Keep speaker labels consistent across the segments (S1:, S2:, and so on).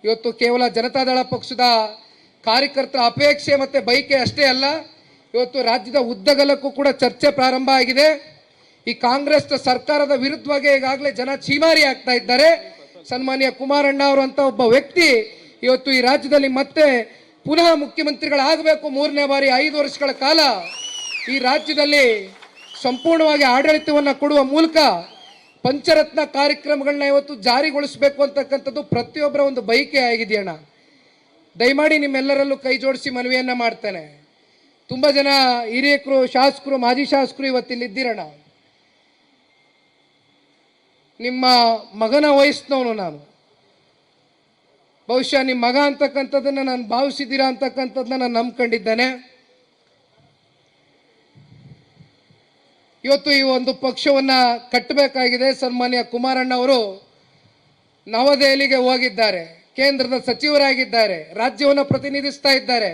S1: ಇವತ್ತು ಕೇವಲ ಜನತಾದಳ ಪಕ್ಷದ ಕಾರ್ಯಕರ್ತರ ಅಪೇಕ್ಷೆ ಮತ್ತು ಬಯಕೆ ಅಷ್ಟೇ ಅಲ್ಲ, ಇವತ್ತು ರಾಜ್ಯದ ಉದ್ದಗಲಕ್ಕೂ ಕೂಡ ಚರ್ಚೆ ಪ್ರಾರಂಭ ಆಗಿದೆ. ಈ ಕಾಂಗ್ರೆಸ್ ಸರ್ಕಾರದ ವಿರುದ್ಧವಾಗಿ ಈಗಾಗಲೇ ಜನ ಚೀಮಾರಿ ಆಗ್ತಾ ಇದ್ದಾರೆ. ಸನ್ಮಾನ್ಯ ಕುಮಾರಣ್ಣ ಅವರು ಅಂತ ಒಬ್ಬ ವ್ಯಕ್ತಿ ಇವತ್ತು ಈ ರಾಜ್ಯದಲ್ಲಿ ಮತ್ತೆ ಪುನಃ ಮುಖ್ಯಮಂತ್ರಿಗಳಾಗಬೇಕು, 3ನೇ ಬಾರಿ 5 ವರ್ಷಗಳ ಕಾಲ ಈ ರಾಜ್ಯದಲ್ಲಿ ಸಂಪೂರ್ಣವಾಗಿ ಆಡಳಿತವನ್ನು ಕೊಡುವ ಮೂಲಕ ಪಂಚರತ್ನ ಕಾರ್ಯಕ್ರಮಗಳನ್ನ ಇವತ್ತು ಜಾರಿಗೊಳಿಸಬೇಕು ಅಂತಕ್ಕಂಥದ್ದು ಪ್ರತಿಯೊಬ್ಬರ ಒಂದು ಬಯಕೆ ಆಗಿದೆಯಣ್ಣ. ದಯಮಾಡಿ ನಿಮ್ಮೆಲ್ಲರಲ್ಲೂ ಕೈ ಜೋಡಿಸಿ ಮನವಿಯನ್ನ ಮಾಡ್ತೇನೆ. ತುಂಬ ಜನ ಹಿರಿಯಕರು, ಶಾಸಕರು, ಮಾಜಿ ಶಾಸಕರು ಇವತ್ತಿಲ್ಲಿದ್ದೀರಣ್ಣ. ನಿಮ್ಮ ಮಗನ ವಯಸ್ಸಿನವನು ನಾನು. ಬಹುಶಃ ನಿಮ್ಮ ಮಗ ಅಂತಕ್ಕಂಥದ್ದನ್ನು ನಾನು ಭಾವಿಸಿದ್ದೀರಾ ಅಂತಕ್ಕಂಥದ್ದನ್ನ ನಾನು ನಂಬ್ಕೊಂಡಿದ್ದೇನೆ. ಇವತ್ತು ಈ ಒಂದು ಪಕ್ಷವನ್ನು ಕಟ್ಟಬೇಕಾಗಿದೆ. ಸನ್ಮಾನ್ಯ ಕುಮಾರಣ್ಣ ಅವರು ನವದೆಹಲಿಗೆ ಹೋಗಿದ್ದಾರೆ, ಕೇಂದ್ರದ ಸಚಿವರಾಗಿದ್ದಾರೆ, ರಾಜ್ಯವನ್ನು ಪ್ರತಿನಿಧಿಸ್ತಾ ಇದ್ದಾರೆ.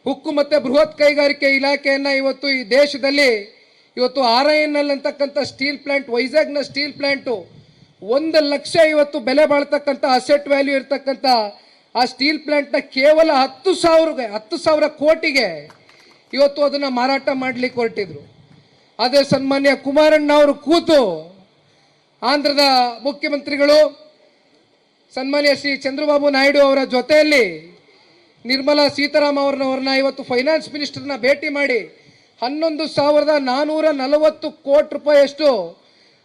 S1: ಉಕ್ಕು ಮತ್ತು ಬೃಹತ್ ಕೈಗಾರಿಕೆ ಇಲಾಖೆಯನ್ನು ಇವತ್ತು ಈ ದೇಶದಲ್ಲಿ ಇವತ್ತು RINL ಅಂತಕ್ಕಂಥ ಸ್ಟೀಲ್ ಪ್ಲಾಂಟ್, ವೈಜಾಗ್ನ ಸ್ಟೀಲ್ ಪ್ಲಾಂಟು 1 ಲಕ್ಷ ಇವತ್ತು ಬೆಲೆ ಬಾಳ್ತಕ್ಕಂಥ ಅಸೆಟ್ ವ್ಯಾಲ್ಯೂ ಇರ್ತಕ್ಕಂಥ ಆ ಸ್ಟೀಲ್ ಪ್ಲಾಂಟ್ನ ಕೇವಲ 10,000 ಕೋಟಿಗೆ ಇವತ್ತು ಅದನ್ನು ಮಾರಾಟ ಮಾಡಲಿಕ್ಕೆ ಹೊರಟಿದ್ರು. ಅದೇ ಸನ್ಮಾನ್ಯ ಕುಮಾರಣ್ಣ ಅವರು ಕೂತು ಆಂಧ್ರದ ಮುಖ್ಯಮಂತ್ರಿಗಳು ಸನ್ಮಾನ್ಯ ಶ್ರೀ ಚಂದ್ರಬಾಬು ನಾಯ್ಡು ಅವರ ಜೊತೆಯಲ್ಲಿ ನಿರ್ಮಲಾ ಸೀತಾರಾಮನ್ ಇವತ್ತು ಫೈನಾನ್ಸ್ ಮಿನಿಸ್ಟರ್ನ ಭೇಟಿ ಮಾಡಿ 11,440 ಕೋಟಿ ರೂಪಾಯಿಯಷ್ಟು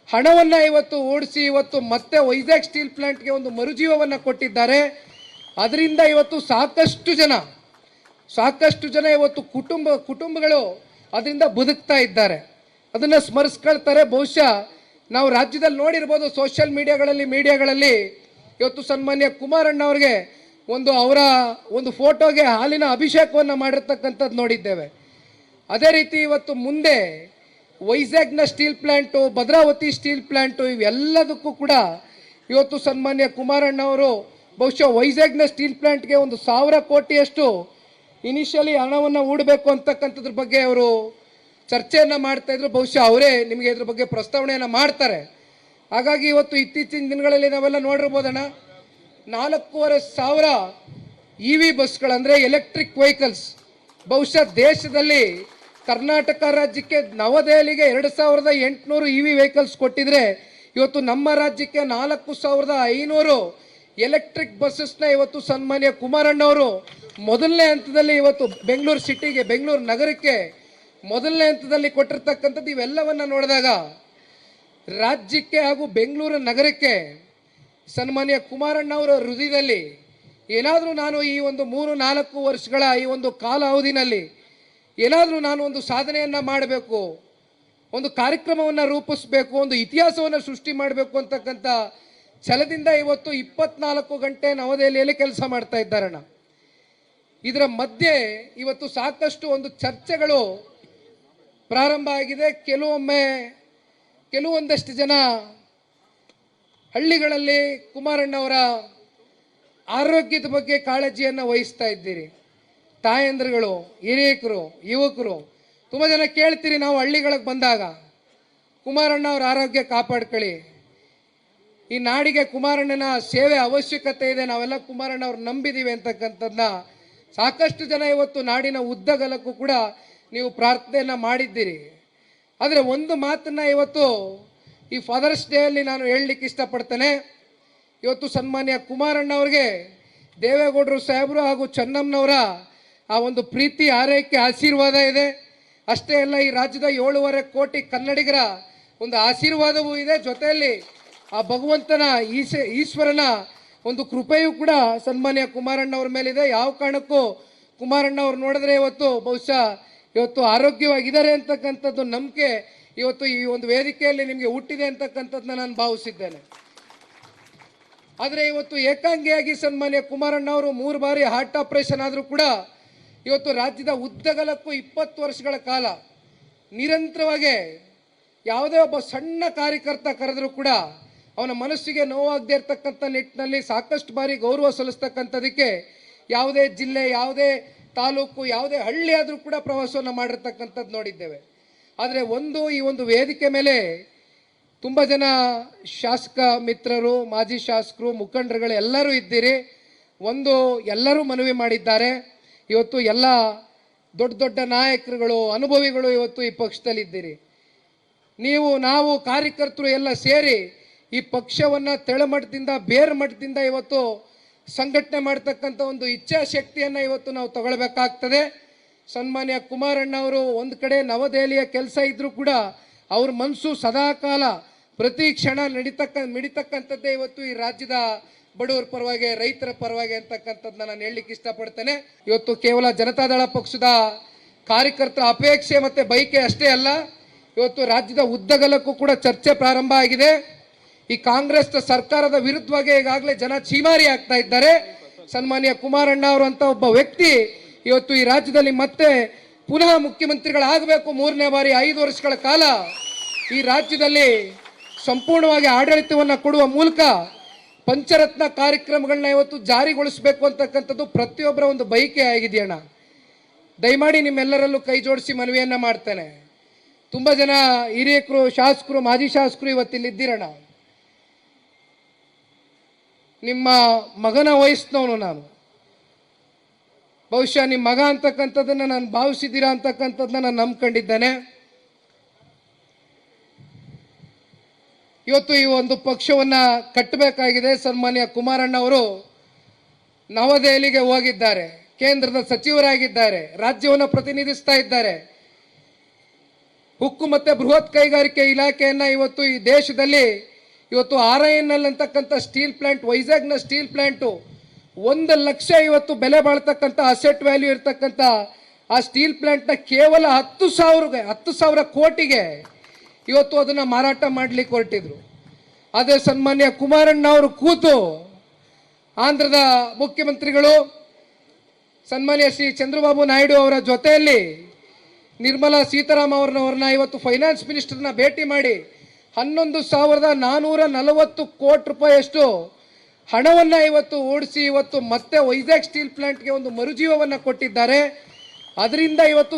S1: ಹಣವನ್ನು ಇವತ್ತು ಓಡಿಸಿ ಇವತ್ತು ಮತ್ತೆ ವೈಜಾಗ್ ಸ್ಟೀಲ್ ಪ್ಲಾಂಟ್ಗೆ ಒಂದು ಮರುಜೀವವನ್ನು ಕೊಟ್ಟಿದ್ದಾರೆ. ಅದರಿಂದ ಇವತ್ತು ಸಾಕಷ್ಟು ಜನ ಇವತ್ತು ಕುಟುಂಬಗಳು ಅದರಿಂದ ಬದುಕ್ತಾ ಇದ್ದಾರೆ. ಅದನ್ನು ಸ್ಮರಿಸ್ಕೊಳ್ತಾರೆ. ಬಹುಶಃ ನಾವು ರಾಜ್ಯದಲ್ಲಿ ನೋಡಿರ್ಬೋದು, ಸೋಷಿಯಲ್ ಮೀಡಿಯಾಗಳಲ್ಲಿ ಇವತ್ತು ಸನ್ಮಾನ್ಯ ಕುಮಾರಣ್ಣ ಅವರಿಗೆ ಅವರ ಒಂದು ಫೋಟೋಗೆ ಹಾಲಿನ ಅಭಿಷೇಕವನ್ನು ಮಾಡಿರ್ತಕ್ಕಂಥದ್ದು ನೋಡಿದ್ದೇವೆ. ಅದೇ ರೀತಿ ಇವತ್ತು ಮುಂದೆ ವೈಜಾಗ್ನ steel plant, Bhadravati steel plant, ಇವೆಲ್ಲದಕ್ಕೂ ಕೂಡ ಇವತ್ತು ಸನ್ಮಾನ್ಯ ಕುಮಾರಣ್ಣ ಅವರು ಬಹುಶಃ ವೈಜಾಗ್ನ ಸ್ಟೀಲ್ ಪ್ಲಾಂಟ್ಗೆ 1,000 ಕೋಟಿಯಷ್ಟು ಇನಿಷಿಯಲಿ ಹಣವನ್ನು ಹೂಡಬೇಕು ಅಂತಕ್ಕಂಥದ್ರ ಬಗ್ಗೆ ಅವರು ಚರ್ಚೆಯನ್ನು ಮಾಡ್ತಾ ಇದ್ರು. ಬಹುಶಃ ಅವರೇ ನಿಮಗೆ ಇದ್ರ ಬಗ್ಗೆ ಪ್ರಸ್ತಾವನೆಯನ್ನು ಮಾಡ್ತಾರೆ. ಹಾಗಾಗಿ ಇವತ್ತು ಇತ್ತೀಚಿನ ದಿನಗಳಲ್ಲಿ ನಾವೆಲ್ಲ ನೋಡಿರ್ಬೋದಣ್ಣ, 4,500 EV ಬಸ್ಗಳಂದರೆ ಎಲೆಕ್ಟ್ರಿಕ್ ವೆಹಿಕಲ್ಸ್ ಬಹುಶಃ ದೇಶದಲ್ಲಿ ಕರ್ನಾಟಕ ರಾಜ್ಯಕ್ಕೆ ನವದೆಹಲಿಗೆ 2,800 EV ವೆಹಿಕಲ್ಸ್ ಕೊಟ್ಟಿದ್ರೆ ಇವತ್ತು ನಮ್ಮ ರಾಜ್ಯಕ್ಕೆ 4,500 ಎಲೆಕ್ಟ್ರಿಕ್ ಬಸ್ಸಸ್ನ ಇವತ್ತು ಸನ್ಮಾನ್ಯ ಕುಮಾರಣ್ಣ ಅವರು ಮೊದಲನೇ ಹಂತದಲ್ಲಿ ಇವತ್ತು ಬೆಂಗಳೂರು ಸಿಟಿಗೆ, ಬೆಂಗಳೂರು ನಗರಕ್ಕೆ ಮೊದಲನೇ ಹಂತದಲ್ಲಿ ಕೊಟ್ಟಿರ್ತಕ್ಕಂಥದ್ದು. ಇವೆಲ್ಲವನ್ನು ನೋಡಿದಾಗ ರಾಜ್ಯಕ್ಕೆ ಹಾಗೂ ಬೆಂಗಳೂರು ನಗರಕ್ಕೆ ಸನ್ಮಾನ್ಯ ಕುಮಾರಣ್ಣ ಅವರ ಹೃದಯದಲ್ಲಿ ಏನಾದರೂ ನಾನು ಈ ಒಂದು 3-4 ವರ್ಷಗಳ ಈ ಒಂದು ಕಾಲಾವಧಿನಲ್ಲಿ ಏನಾದರೂ ನಾನು ಒಂದು ಸಾಧನೆಯನ್ನು ಮಾಡಬೇಕು, ಒಂದು ಕಾರ್ಯಕ್ರಮವನ್ನು ರೂಪಿಸಬೇಕು, ಒಂದು ಇತಿಹಾಸವನ್ನು ಸೃಷ್ಟಿ ಮಾಡಬೇಕು ಅಂತಕ್ಕಂಥ ಛಲದಿಂದ ಇವತ್ತು 24 ಗಂಟೆ ನವದೆಹಲಿಯಲ್ಲಿ ಕೆಲಸ ಮಾಡ್ತಾ ಇದ್ದಾರಣ್ಣ. ಇದರ ಮಧ್ಯೆ ಇವತ್ತು ಸಾಕಷ್ಟು ಒಂದು ಚರ್ಚೆಗಳು ಪ್ರಾರಂಭ ಆಗಿದೆ. ಕೆಲವೊಂದಷ್ಟು ಜನ ಹಳ್ಳಿಗಳಲ್ಲಿ ಕುಮಾರಣ್ಣವರ ಆರೋಗ್ಯದ ಬಗ್ಗೆ ಕಾಳಜಿಯನ್ನು ವಹಿಸ್ತಾ ಇದ್ದೀರಿ. ತಾಯಂದ್ರುಗಳು, ಹಿರಿಯಕರು, ಯುವಕರು ತುಂಬ ಜನ ಕೇಳ್ತೀರಿ, ನಾವು ಹಳ್ಳಿಗಳಿಗೆ ಬಂದಾಗ ಕುಮಾರಣ್ಣ ಅವರ ಆರೋಗ್ಯ ಕಾಪಾಡ್ಕೊಳ್ಳಿ, ಈ ನಾಡಿಗೆ ಕುಮಾರಣ್ಣನ ಸೇವೆ ಅವಶ್ಯಕತೆ ಇದೆ, ನಾವೆಲ್ಲ ಕುಮಾರಣ್ಣ ಅವ್ರು ನಂಬಿದ್ದೀವಿ ಅಂತಕ್ಕಂಥದ್ದನ್ನ ಸಾಕಷ್ಟು ಜನ ಇವತ್ತು ನಾಡಿನ ಉದ್ದಗಲಕ್ಕೂ ಕೂಡ ನೀವು ಪ್ರಾರ್ಥನೆಯನ್ನು ಮಾಡಿದ್ದೀರಿ. ಆದರೆ ಒಂದು ಮಾತನ್ನು ಇವತ್ತು ಈ ಫಾದರ್ಸ್ ಡೇಯಲ್ಲಿ ನಾನು ಹೇಳಲಿಕ್ಕೆ ಇಷ್ಟಪಡ್ತೇನೆ. ಇವತ್ತು ಸನ್ಮಾನ್ಯ ಕುಮಾರಣ್ಣ ಅವ್ರಿಗೆ ದೇವೇಗೌಡರು ಸಾಹೇಬರು ಹಾಗೂ ಚೆನ್ನಮ್ಮನವರ ಆ ಒಂದು ಪ್ರೀತಿ, ಆರೈಕೆ, ಆಶೀರ್ವಾದ ಇದೆ. ಅಷ್ಟೇ ಅಲ್ಲ, ಈ ರಾಜ್ಯದ 7.5 ಕೋಟಿ ಕನ್ನಡಿಗರ ಒಂದು ಆಶೀರ್ವಾದವೂ ಇದೆ. ಜೊತೆಯಲ್ಲಿ ಆ ಭಗವಂತನ ಈಶ್ವರನ ಒಂದು ಕೃಪೆಯೂ ಕೂಡ ಸನ್ಮಾನ್ಯ ಕುಮಾರಣ್ಣ ಅವ್ರ ಮೇಲಿದೆ. ಯಾವ ಕಾರಣಕ್ಕೂ ಕುಮಾರಣ್ಣ ಅವ್ರು ನೋಡಿದ್ರೆ ಬಹುಶಃ ಇವತ್ತು ಆರೋಗ್ಯವಾಗಿದ್ದಾರೆ ಅಂತಕ್ಕಂಥದ್ದು ನಂಬಿಕೆ ಇವತ್ತು ಈ ಒಂದು ವೇದಿಕೆಯಲ್ಲಿ ನಿಮಗೆ ಹುಟ್ಟಿದೆ ಅಂತಕ್ಕಂಥದ್ದನ್ನ ನಾನು ಭಾವಿಸಿದ್ದೇನೆ. ಆದರೆ ಇವತ್ತು ಏಕಾಂಗಿಯಾಗಿ ಸನ್ಮಾನ್ಯ ಕುಮಾರಣ್ಣ ಅವರು 3 ಬಾರಿ ಹಾರ್ಟ್ ಆಪರೇಷನ್ ಆದರೂ ಕೂಡ ಇವತ್ತು ರಾಜ್ಯದ ಉದ್ದಗಲಕ್ಕೂ 20 ವರ್ಷಗಳ ಕಾಲ ನಿರಂತರವಾಗಿ ಯಾವುದೇ ಒಬ್ಬ ಸಣ್ಣ ಕಾರ್ಯಕರ್ತ ಕರೆದರೂ ಕೂಡ ಅವನ ಮನಸ್ಸಿಗೆ ನೋವಾಗದೇ ಇರತಕ್ಕಂಥ ನಿಟ್ಟಿನಲ್ಲಿ ಸಾಕಷ್ಟು ಬಾರಿ ಗೌರವ ಸಲ್ಲಿಸ್ತಕ್ಕಂಥದಕ್ಕೆ ಯಾವುದೇ ಜಿಲ್ಲೆ, ಯಾವುದೇ ತಾಲೂಕು, ಯಾವುದೇ ಹಳ್ಳಿ ಆದರೂ ಕೂಡ ಪ್ರವಾಸವನ್ನು ಮಾಡಿರ್ತಕ್ಕಂಥದ್ದು ನೋಡಿದ್ದೇವೆ. ಆದರೆ ಈ ಒಂದು ವೇದಿಕೆ ಮೇಲೆ ತುಂಬ ಜನ ಶಾಸಕ ಮಿತ್ರರು, ಮಾಜಿ ಶಾಸಕರು, ಮುಖಂಡರುಗಳು ಎಲ್ಲರೂ ಇದ್ದೀರಿ. ಒಂದು ಎಲ್ಲರೂ ಮನವಿ ಮಾಡಿದ್ದಾರೆ. ಇವತ್ತು ಎಲ್ಲ ದೊಡ್ಡ ದೊಡ್ಡ ನಾಯಕರುಗಳು, ಅನುಭವಿಗಳು ಇವತ್ತು ಈ ಪಕ್ಷದಲ್ಲಿದ್ದೀರಿ. ನಾವು ಕಾರ್ಯಕರ್ತರು ಎಲ್ಲ ಸೇರಿ ಈ ಪಕ್ಷವನ್ನು ತೆಳಮಟ್ಟದಿಂದ, ಬೇರು ಮಟ್ಟದಿಂದ ಇವತ್ತು ಸಂಘಟನೆ ಮಾಡ್ತಕ್ಕಂಥ ಒಂದು ಇಚ್ಛಾಶಕ್ತಿಯನ್ನು ಇವತ್ತು ನಾವು ತಗೊಳ್ಬೇಕಾಗ್ತದೆ. ಸನ್ಮಾನ್ಯ ಕುಮಾರಣ್ಣ ಅವರು ಒಂದು ಕಡೆ ನವದೆಹಲಿಯ ಕೆಲಸ ಇದ್ರೂ ಕೂಡ ಅವ್ರ ಮನಸ್ಸು ಸದಾಕಾಲ ಪ್ರತಿ ಕ್ಷಣ ಮಿಡಿತಕ್ಕಂಥದ್ದೇ ಇವತ್ತು ಈ ರಾಜ್ಯದ ಬಡವರ ಪರವಾಗಿ, ರೈತರ ಪರವಾಗಿ ಅಂತಕ್ಕಂಥದ್ದನ್ನ ನಾನು ಹೇಳಲಿಕ್ಕೆ ಇಷ್ಟಪಡ್ತೇನೆ. ಇವತ್ತು ಕೇವಲ ಜನತಾದಳ ಪಕ್ಷದ ಕಾರ್ಯಕರ್ತರ ಅಪೇಕ್ಷೆ ಮತ್ತೆ ಬಯಕೆ ಅಷ್ಟೇ ಅಲ್ಲ, ಇವತ್ತು ರಾಜ್ಯದ ಉದ್ದಗಲಕ್ಕೂ ಕೂಡ ಚರ್ಚೆ ಪ್ರಾರಂಭ ಆಗಿದೆ. ಈ ಕಾಂಗ್ರೆಸ್ ಸರ್ಕಾರದ ವಿರುದ್ಧವಾಗಿ ಈಗಾಗಲೇ ಜನ ಚೀಮಾರಿ ಆಗ್ತಾ ಇದ್ದಾರೆ. ಸನ್ಮಾನ್ಯ ಕುಮಾರಣ್ಣ ಅವರು ಅಂತ ಒಬ್ಬ ವ್ಯಕ್ತಿ ಇವತ್ತು ಈ ರಾಜ್ಯದಲ್ಲಿ ಮತ್ತೆ ಪುನಃ ಮುಖ್ಯಮಂತ್ರಿಗಳಾಗಬೇಕು, 3ನೇ ಬಾರಿ 5 ವರ್ಷಗಳ ಕಾಲ ಈ ರಾಜ್ಯದಲ್ಲಿ ಸಂಪೂರ್ಣವಾಗಿ ಆಡಳಿತವನ್ನು ಕೊಡುವ ಮೂಲಕ ಪಂಚರತ್ನ ಕಾರ್ಯಕ್ರಮಗಳನ್ನ ಇವತ್ತು ಜಾರಿಗೊಳಿಸಬೇಕು ಅಂತಕ್ಕಂಥದ್ದು ಪ್ರತಿಯೊಬ್ಬರ ಒಂದು ಬಯಕೆ ಆಗಿದೆಯಣ್ಣ. ದಯಮಾಡಿ ನಿಮ್ಮೆಲ್ಲರಲ್ಲೂ ಕೈ ಜೋಡಿಸಿ ಮನವಿಯನ್ನ ಮಾಡ್ತೇನೆ. ತುಂಬ ಜನ ಹಿರಿಯಕರು, ಶಾಸಕರು, ಮಾಜಿ ಶಾಸಕರು ಇವತ್ತಿಲ್ಲಿದ್ದೀರಣ್ಣ. ನಿಮ್ಮ ಮಗನ ವಯಸ್ಸಿನವನು ನಾನು. ಬಹುಶಃ ನಿಮ್ಮ ಮಗ ಅಂತಕ್ಕಂಥದ್ದನ್ನ ನಾನು ಭಾವಿಸಿದ್ದೀರಾ ಅಂತಕ್ಕಂಥದ್ದನ್ನ ನಾನು ನಂಬ್ಕೊಂಡಿದ್ದೇನೆ. ಇವತ್ತು ಈ ಒಂದು ಪಕ್ಷವನ್ನ ಕಟ್ಟಬೇಕಾಗಿದೆ. ಸನ್ಮಾನ್ಯ ಕುಮಾರಣ್ಣ ಅವರು ನವದೆಹಲಿಗೆ ಹೋಗಿದ್ದಾರೆ, ಕೇಂದ್ರದ ಸಚಿವರಾಗಿದ್ದಾರೆ, ರಾಜ್ಯವನ್ನು ಪ್ರತಿನಿಧಿಸ್ತಾ ಇದ್ದಾರೆ. ಉಕ್ಕು ಮತ್ತೆ ಬೃಹತ್ ಕೈಗಾರಿಕೆ ಇಲಾಖೆಯನ್ನ ಇವತ್ತು ಈ ದೇಶದಲ್ಲಿ ಇವತ್ತು RINL ಅಂತಕ್ಕಂಥ ಸ್ಟೀಲ್ ಪ್ಲಾಂಟ್, ವೈಜಾಗ್ನ ಸ್ಟೀಲ್ ಪ್ಲಾಂಟು 1 ಲಕ್ಷ ಇವತ್ತು ಬೆಲೆ ಬಾಳ್ತಕ್ಕಂಥ ಅಸೆಟ್ ವ್ಯಾಲ್ಯೂ ಇರ್ತಕ್ಕಂಥ ಆ ಸ್ಟೀಲ್ ಪ್ಲಾಂಟ್ನ ಕೇವಲ 10,000 ಕೋಟಿಗೆ ಇವತ್ತು ಅದನ್ನ ಮಾರಾಟ ಮಾಡ್ಲಿಕ್ಕೆ ಹೊರಟಿದ್ರು. ಅದೇ ಸನ್ಮಾನ್ಯ ಕುಮಾರಣ್ಣ ಅವರು ಕೂತು ಆಂಧ್ರದ ಮುಖ್ಯಮಂತ್ರಿಗಳು ಸನ್ಮಾನ್ಯ ಶ್ರೀ ಚಂದ್ರಬಾಬು ನಾಯ್ಡು ಅವರ ಜೊತೆಯಲ್ಲಿ ನಿರ್ಮಲಾ ಸೀತಾರಾಮನ್ ಇವತ್ತು ಫೈನಾನ್ಸ್ ಮಿನಿಸ್ಟರ್ನ ಭೇಟಿ ಮಾಡಿ 11,440 ಕೋಟಿ ರೂಪಾಯಿಯಷ್ಟು ಹಣವನ್ನ ಇವತ್ತು ಓಡಿಸಿ ಇವತ್ತು ಮತ್ತೆ ವೈಜಾಗ್ ಸ್ಟೀಲ್ ಪ್ಲಾಂಟ್ಗೆ ಒಂದು ಮರುಜೀವವನ್ನು ಕೊಟ್ಟಿದ್ದಾರೆ. ಅದರಿಂದ ಇವತ್ತು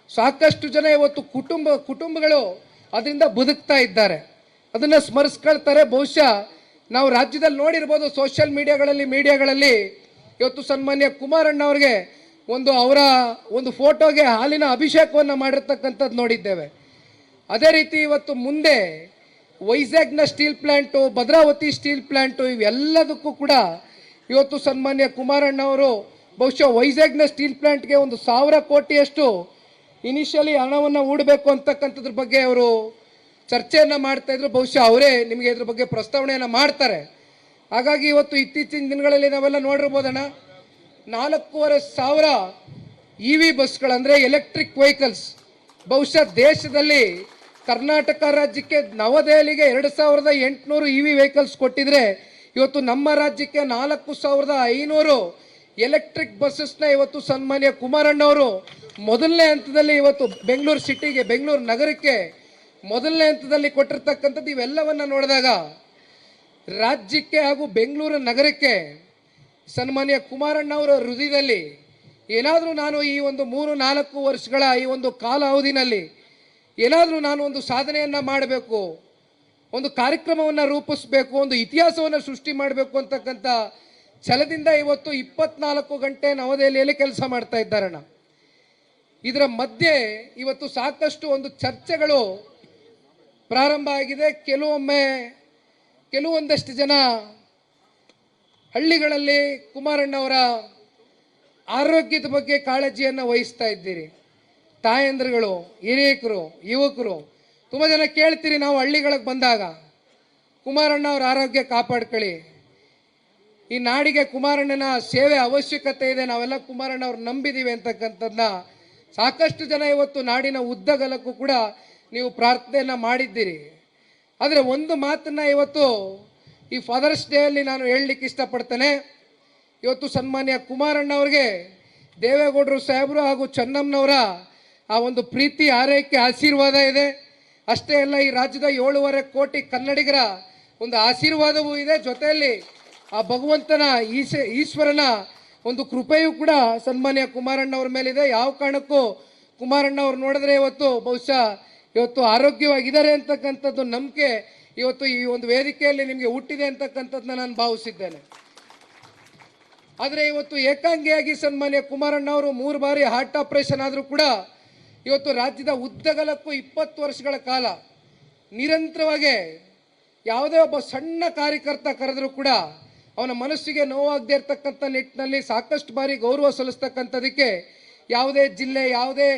S1: ಸಾಕಷ್ಟು ಜನ ಇವತ್ತು ಕುಟುಂಬಗಳು ಅದರಿಂದ ಬದುಕ್ತಾ ಇದ್ದಾರೆ. ಅದನ್ನ ಸ್ಮರಿಸ್ಕೊಳ್ತಾರೆ. ಬಹುಶಃ ನಾವು ರಾಜ್ಯದಲ್ಲಿ ನೋಡಿರ್ಬೋದು, ಸೋಷಿಯಲ್ ಮೀಡಿಯಾಗಳಲ್ಲಿ ಇವತ್ತು ಸನ್ಮಾನ್ಯ ಕುಮಾರಣ್ಣ ಅವರಿಗೆ ಅವರ ಒಂದು ಫೋಟೋಗೆ ಹಾಲಿನ ಅಭಿಷೇಕವನ್ನು ಮಾಡಿರ್ತಕ್ಕಂಥದ್ದು ನೋಡಿದ್ದೇವೆ. ಅದೇ ರೀತಿ ಇವತ್ತು ಮುಂದೆ ವೈಜಾಗ್ನ steel plant, Bhadravati steel plant, ಇವೆಲ್ಲದಕ್ಕೂ ಕೂಡ ಇವತ್ತು ಸನ್ಮಾನ್ಯ ಕುಮಾರಣ್ಣ ಅವರು ಬಹುಶಃ ವೈಜಾಗ್ನ ಸ್ಟೀಲ್ ಪ್ಲಾಂಟ್ಗೆ 1,000 ಕೋಟಿಯಷ್ಟು ಇನಿಷಿಯಲಿ ಹಣವನ್ನು ಹೂಡಬೇಕು ಅಂತಕ್ಕಂಥದ್ರ ಬಗ್ಗೆ ಅವರು ಚರ್ಚೆಯನ್ನು ಮಾಡ್ತಾ ಇದ್ರು. ಬಹುಶಃ ಅವರೇ ನಿಮಗೆ ಇದ್ರ ಬಗ್ಗೆ ಪ್ರಸ್ತಾವನೆಯನ್ನು ಮಾಡ್ತಾರೆ. ಹಾಗಾಗಿ ಇವತ್ತು ಇತ್ತೀಚಿನ ದಿನಗಳಲ್ಲಿ ನಾವೆಲ್ಲ ನೋಡಿರ್ಬೋದಣ್ಣ, 4,500 EV ಬಸ್ಗಳಂದ್ರೆ ಎಲೆಕ್ಟ್ರಿಕ್ ವೆಹಿಕಲ್ಸ್ ಬಹುಶಃ ದೇಶದಲ್ಲಿ ಕರ್ನಾಟಕ ರಾಜ್ಯಕ್ಕೆ ನವದೆಹಲಿಗೆ 2,800 EV ವೆಹಿಕಲ್ಸ್ ಕೊಟ್ಟಿದ್ರೆ ಇವತ್ತು ನಮ್ಮ ರಾಜ್ಯಕ್ಕೆ 4,500 ಎಲೆಕ್ಟ್ರಿಕ್ ಬಸ್ಸಸ್ನ ಇವತ್ತು ಸನ್ಮಾನ್ಯ ಕುಮಾರಣ್ಣ ಅವರು ಮೊದಲನೇ ಹಂತದಲ್ಲಿ ಇವತ್ತು ಬೆಂಗಳೂರು ಸಿಟಿಗೆ, ಬೆಂಗಳೂರು ನಗರಕ್ಕೆ ಮೊದಲನೇ ಹಂತದಲ್ಲಿ ಕೊಟ್ಟಿರ್ತಕ್ಕಂಥದ್ದು. ಇವೆಲ್ಲವನ್ನ ನೋಡಿದಾಗ ರಾಜ್ಯಕ್ಕೆ ಹಾಗೂ ಬೆಂಗಳೂರು ನಗರಕ್ಕೆ ಸನ್ಮಾನ್ಯ ಕುಮಾರಣ್ಣ ಅವರ ಹೃದಯದಲ್ಲಿ ಏನಾದರೂ ನಾನು ಈ ಒಂದು 3-4 ವರ್ಷಗಳ ಈ ಒಂದು ಕಾಲಾವಧಿನಲ್ಲಿ ಏನಾದರೂ ನಾನು ಒಂದು ಸಾಧನೆಯನ್ನು ಮಾಡಬೇಕು, ಒಂದು ಕಾರ್ಯಕ್ರಮವನ್ನು ರೂಪಿಸಬೇಕು, ಒಂದು ಇತಿಹಾಸವನ್ನು ಸೃಷ್ಟಿ ಮಾಡಬೇಕು ಅಂತಕ್ಕಂಥ ಛಲದಿಂದ ಇವತ್ತು 24 ಗಂಟೆ ನವದೆಹಲಿಯಲ್ಲಿ ಕೆಲಸ ಮಾಡ್ತಾ ಇದ್ದಾರಣ್ಣ. ಇದರ ಮಧ್ಯೆ ಇವತ್ತು ಸಾಕಷ್ಟು ಒಂದು ಚರ್ಚೆಗಳು ಪ್ರಾರಂಭ ಆಗಿದೆ. ಕೆಲವೊಂದಷ್ಟು ಜನ ಹಳ್ಳಿಗಳಲ್ಲಿ ಕುಮಾರಣ್ಣವರ ಆರೋಗ್ಯದ ಬಗ್ಗೆ ಕಾಳಜಿಯನ್ನು ವಹಿಸ್ತಾ ಇದ್ದೀರಿ. ತಾಯಂದ್ರುಗಳು, ಹಿರಿಯಕರು, ಯುವಕರು ತುಂಬ ಜನ ಕೇಳ್ತೀರಿ, ನಾವು ಹಳ್ಳಿಗಳಿಗೆ ಬಂದಾಗ ಕುಮಾರಣ್ಣ ಅವರ ಆರೋಗ್ಯ ಕಾಪಾಡ್ಕೊಳ್ಳಿ, ಈ ನಾಡಿಗೆ ಕುಮಾರಣ್ಣನ ಸೇವೆ ಅವಶ್ಯಕತೆ ಇದೆ, ನಾವೆಲ್ಲ ಕುಮಾರಣ್ಣ ಅವ್ರು ನಂಬಿದ್ದೀವಿ ಅಂತಕ್ಕಂಥದ್ದನ್ನ ಸಾಕಷ್ಟು ಜನ ಇವತ್ತು ನಾಡಿನ ಉದ್ದಗಲಕ್ಕೂ ಕೂಡ ನೀವು ಪ್ರಾರ್ಥನೆಯನ್ನ ಮಾಡಿದ್ದೀರಿ. ಆದರೆ ಒಂದು ಮಾತನ್ನ ಇವತ್ತು ಈ ಫಾದರ್ಸ್ ಡೇ ಅಲ್ಲಿ ನಾನು ಹೇಳಲಿಕ್ಕೆ ಇಷ್ಟಪಡ್ತೇನೆ. ಇವತ್ತು ಸನ್ಮಾನ್ಯ ಕುಮಾರಣ್ಣ ಅವರಿಗೆ ದೇವೇಗೌಡರು ಸಾಹೇಬರು ಹಾಗೂ ಚೆನ್ನಮ್ಮನವರ ಆ ಒಂದು ಪ್ರೀತಿ, ಆರೈಕೆ, ಆಶೀರ್ವಾದ ಇದೆ. ಅಷ್ಟೇ ಅಲ್ಲ, ಈ ರಾಜ್ಯದ 7.5 ಕೋಟಿ ಕನ್ನಡಿಗರ ಒಂದು ಆಶೀರ್ವಾದವೂ ಇದೆ. ಜೊತೆಯಲ್ಲಿ ಆ ಭಗವಂತನ ಈಶ್ವರನ ಒಂದು ಕೃಪೆಯೂ ಕೂಡ ಸನ್ಮಾನ್ಯ ಕುಮಾರಣ್ಣ ಅವ್ರ ಮೇಲಿದೆ. ಯಾವ ಕಾರಣಕ್ಕೂ ಕುಮಾರಣ್ಣ ಅವ್ರು ನೋಡಿದ್ರೆ ಇವತ್ತು ಬಹುಶಃ ಇವತ್ತು ಆರೋಗ್ಯವಾಗಿದ್ದಾರೆ ಅಂತಕ್ಕಂಥದ್ದು ನಂಬಿಕೆ ಇವತ್ತು ಈ ಒಂದು ವೇದಿಕೆಯಲ್ಲಿ ನಿಮಗೆ ಹುಟ್ಟಿದೆ ಅಂತಕ್ಕಂಥದ್ದನ್ನ ನಾನು ಭಾವಿಸಿದ್ದೇನೆ. ಆದರೆ ಇವತ್ತು ಏಕಾಂಗಿಯಾಗಿ ಸನ್ಮಾನ್ಯ ಕುಮಾರಣ್ಣ ಅವರು 3 ಬಾರಿ ಹಾರ್ಟ್ ಆಪರೇಷನ್ ಆದರೂ ಕೂಡ ಇವತ್ತು ರಾಜ್ಯದ ಉದ್ದಗಲಕ್ಕೂ 20 ವರ್ಷಗಳ ಕಾಲ ನಿರಂತರವಾಗಿ ಯಾವುದೇ ಒಬ್ಬ ಸಣ್ಣ ಕಾರ್ಯಕರ್ತ ಕರೆದರೂ ಕೂಡ ಅವನ ಮನಸ್ಸಿಗೆ ನೋವಾಗದೇ ಇರತಕ್ಕಂಥ ನಿಟ್ಟಿನಲ್ಲಿ ಸಾಕಷ್ಟು ಬಾರಿ ಗೌರವ ಸಲ್ಲಿಸ್ತಕ್ಕಂಥದಕ್ಕೆ ಯಾವುದೇ ಜಿಲ್ಲೆ, ಯಾವುದೇ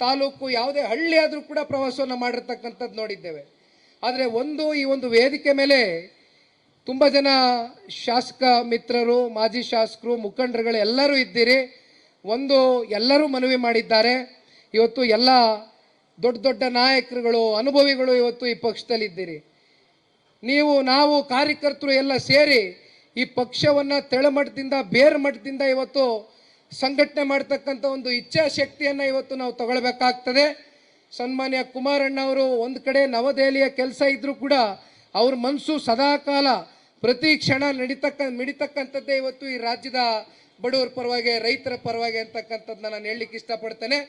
S1: ತಾಲೂಕು, ಯಾವುದೇ ಹಳ್ಳಿ ಆದರೂ ಕೂಡ ಪ್ರವಾಸವನ್ನು ಮಾಡಿರ್ತಕ್ಕಂಥದ್ದು ನೋಡಿದ್ದೇವೆ. ಆದರೆ ಈ ಒಂದು ವೇದಿಕೆ ಮೇಲೆ ತುಂಬ ಜನ ಶಾಸಕ ಮಿತ್ರರು, ಮಾಜಿ ಶಾಸಕರು, ಮುಖಂಡರುಗಳು ಎಲ್ಲರೂ ಇದ್ದೀರಿ. ಎಲ್ಲರೂ ಮನವಿ ಮಾಡಿದ್ದಾರೆ. ಇವತ್ತು ಎಲ್ಲ ದೊಡ್ಡ ದೊಡ್ಡ ನಾಯಕರುಗಳು, ಅನುಭವಿಗಳು ಇವತ್ತು ಈ ಪಕ್ಷದಲ್ಲಿದ್ದೀರಿ. ನಾವು ಕಾರ್ಯಕರ್ತರು ಎಲ್ಲ ಸೇರಿ ಈ ಪಕ್ಷವನ್ನು ತೆಳಮಟ್ಟದಿಂದ, ಬೇರು ಮಟ್ಟದಿಂದ ಇವತ್ತು ಸಂಘಟನೆ ಮಾಡ್ತಕ್ಕಂಥ ಒಂದು ಇಚ್ಛಾಶಕ್ತಿಯನ್ನು ಇವತ್ತು ನಾವು ತಗೊಳ್ಬೇಕಾಗ್ತದೆ. ಸನ್ಮಾನ್ಯ ಕುಮಾರಣ್ಣ ಅವರು ಒಂದು ಕಡೆ ನವದೆಹಲಿಯ ಕೆಲಸ ಇದ್ರೂ ಕೂಡ ಅವ್ರ ಮನಸ್ಸು ಸದಾಕಾಲ ಪ್ರತಿ ಕ್ಷಣ ಮಿಡಿತಕ್ಕಂಥದ್ದೇ ಇವತ್ತು ಈ ರಾಜ್ಯದ ಬಡವರ ಪರವಾಗಿ, ರೈತರ ಪರವಾಗಿ ಅಂತಕ್ಕಂಥದ್ದನ್ನ ನಾನು ಹೇಳಲಿಕ್ಕೆ ಇಷ್ಟಪಡ್ತೇನೆ.